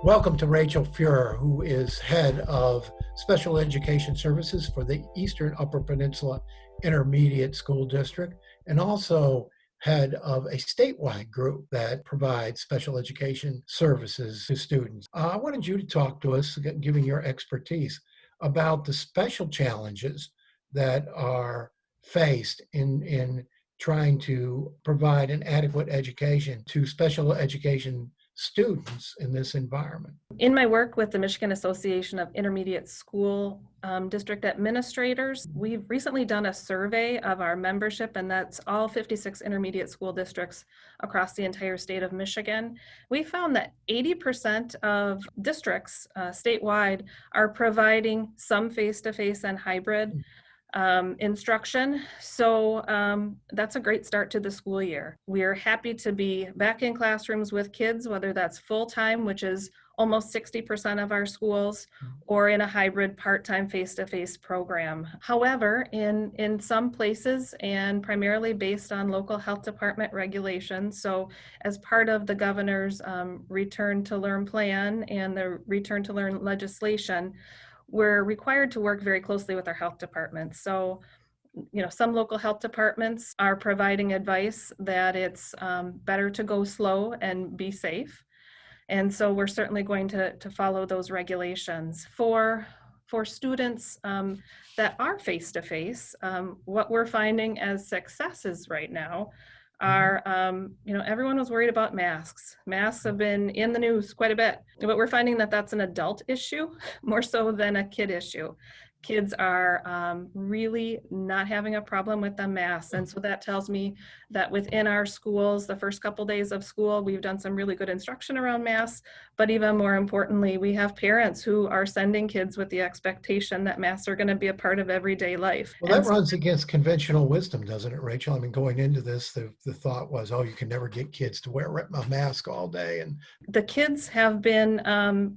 Welcome to Rachel Fuerer, who is head of special education services for the Eastern Upper Peninsula Intermediate School District, and also head of a statewide group that provides special education services to students. I wanted you to talk to us, giving your expertise, about the special challenges that are faced in trying to provide an adequate education to special education students in this environment. In my work with the Michigan Association of Intermediate School District Administrators, we've recently done a survey of our membership, and that's all 56 intermediate school districts across the entire state of Michigan. We found that 80% of districts statewide are providing some face-to-face and hybrid instruction. So that's a great start to the school year. We're happy to be back in classrooms with kids, whether that's full-time, which is almost 60% of our schools, or in a hybrid part-time face-to-face program. However, in some places, and primarily based on local health department regulations, so as part of the governor's return to learn plan and the return to learn legislation, we're required to work very closely with our health departments. So, some local health departments are providing advice that it's better to go slow and be safe. And so we're certainly going to follow those regulations. For students that are face-to-face, what we're finding as successes right now are, everyone was worried about masks. Masks have been in the news quite a bit, but we're finding that that's an adult issue more so than a kid issue. Kids are really not having a problem with the masks. And so that tells me that within our schools, the first couple days of school, we've done some really good instruction around masks. But even more importantly, we have parents who are sending kids with the expectation that masks are going to be a part of everyday life. Well, that runs against conventional wisdom, doesn't it, Rachel? I mean, going into this, the thought was, oh, you can never get kids to wear a mask all day. And the kids have been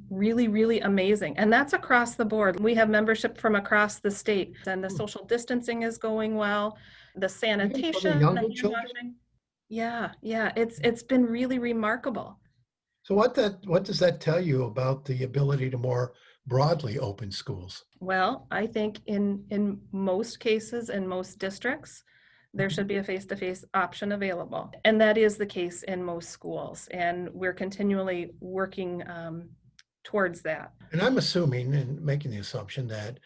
really, really amazing. And that's across the board. We have membership from across the state, and the social distancing is going well. The sanitation, the hand washing. Yeah, it's been really remarkable. So what does that tell you about the ability to more broadly open schools? Well, I think in most cases, in most districts, there should be a face-to-face option available. And that is the case in most schools. And we're continually working towards that. And I'm assuming and making the assumption that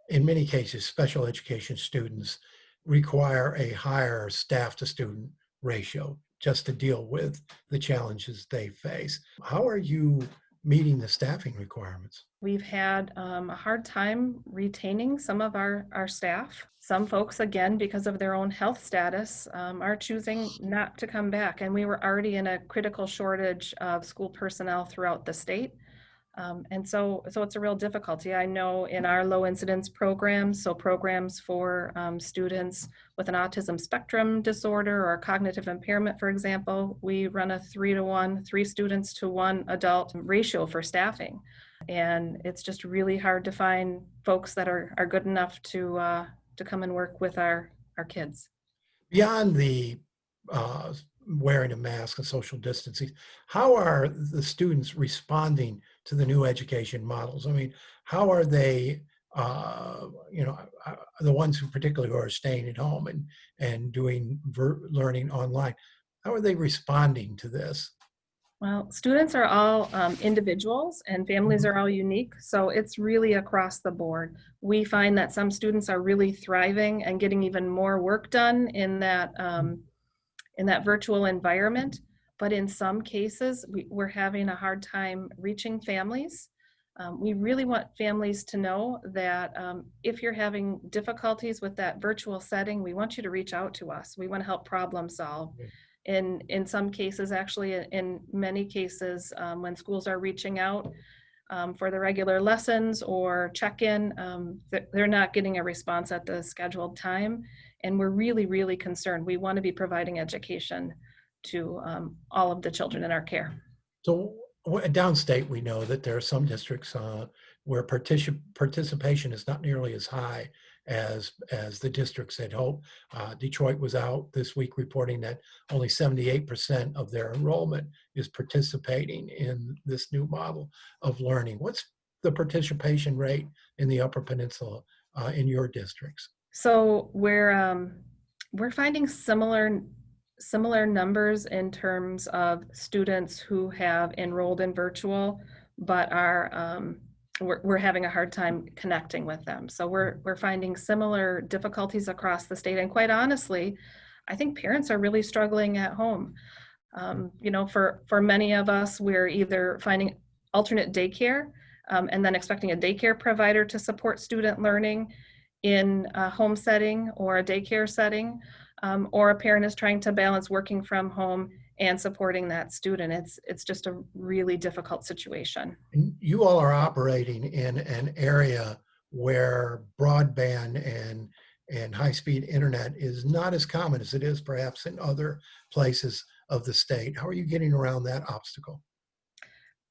in many cases, special education students require a higher staff to student ratio just to deal with the challenges they face. How are you meeting the staffing requirements? We've had a hard time retaining some of our staff. Some folks, again, because of their own health status, are choosing not to come back. And we were already in a critical shortage of school personnel throughout the state. And so it's a real difficulty. I know in our low incidence programs, so programs for students with an autism spectrum disorder or cognitive impairment, for example, we run a 3-to-1, 3 students to 1 adult ratio for staffing. And it's just really hard to find folks that are good enough to come and work with our kids. Beyond the wearing a mask and social distancing, how are the students responding to the new education models? I mean, how are they, the ones who particularly who are staying at home and doing learning online, how are they responding to this? Well, students are all individuals and families are all unique, so it's really across the board. We find that some students are really thriving and getting even more work done in that virtual environment, but in some cases, we're having a hard time reaching families. We really want families to know that if you're having difficulties with that virtual setting, we want you to reach out to us. We want to help problem solve. In some cases, actually, in many cases, when schools are reaching out for the regular lessons or check-in, they're not getting a response at the scheduled time. And we're really, really concerned. We want to be providing education to all of the children in our care. So downstate, we know that there are some districts where participation is not nearly as high as the districts had hoped. Detroit was out this week reporting that only 78% of their enrollment is participating in this new model of learning. What's the participation rate in the Upper Peninsula in your districts? So we're finding similar numbers in terms of students who have enrolled in virtual, but we're having a hard time connecting with them. So we're finding similar difficulties across the state. And quite honestly, I think parents are really struggling at home. For many of us, we're either finding alternate daycare and then expecting a daycare provider to support student learning in a home setting or a daycare setting, or a parent is trying to balance working from home and supporting that student. It's just a really difficult situation. And you all are operating in an area where broadband and high-speed internet is not as common as it is perhaps in other places of the state. How are you getting around that obstacle?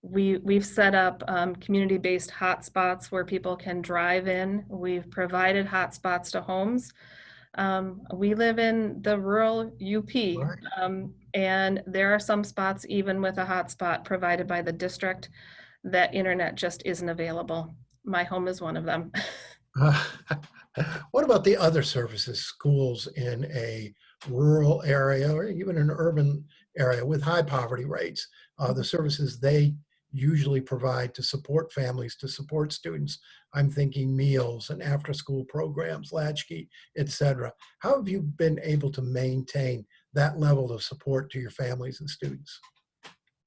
We've set up community-based hotspots where people can drive in. We've provided hotspots to homes. We live in the rural UP, Right. and there are some spots, even with a hotspot provided by the district, that internet just isn't available. My home is one of them. Uh, what about the other services, schools in a rural area or even an urban area with high poverty rates? The services they usually provide to support families, to support students. I'm thinking meals and after school programs, latchkey, etc. How have you been able to maintain that level of support to your families and students?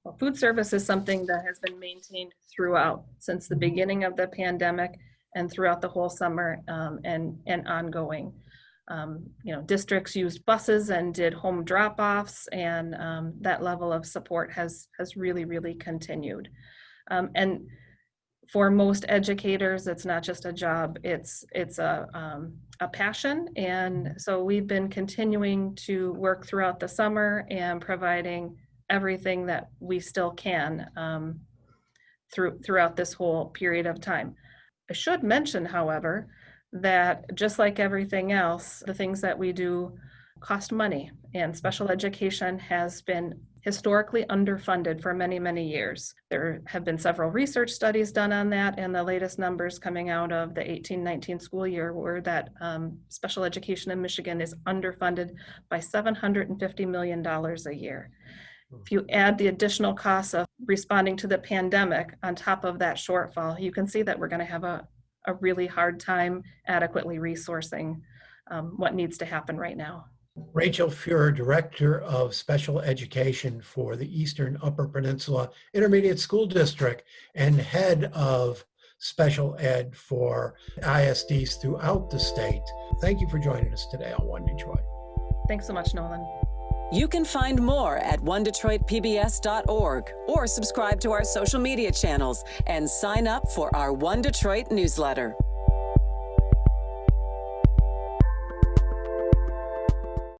Well, food service is something that has been maintained throughout since the beginning of the pandemic and throughout the whole summer and ongoing. Districts used buses and did home drop-offs, and that level of support has really, really continued. And for most educators, it's not just a job, it's a passion. And so we've been continuing to work throughout the summer and providing everything that we still can throughout this whole period of time. I should mention, however, that just like everything else, the things that we do cost money, and special education has been historically underfunded for many, many years. There have been several research studies done on that, and the latest numbers coming out of the 18-19 school year were that special education in Michigan is underfunded by $750 million a year. If you add the additional costs of responding to the pandemic on top of that shortfall, you can see that we're going to have a really hard time adequately resourcing what needs to happen right now. Rachel Fuerer, Director of Special Education for the Eastern Upper Peninsula Intermediate School District and Head of Special Ed for ISDs throughout the state. Thank you for joining us today on One Detroit. Thanks so much, Nolan. You can find more at onedetroitpbs.org or subscribe to our social media channels and sign up for our One Detroit newsletter.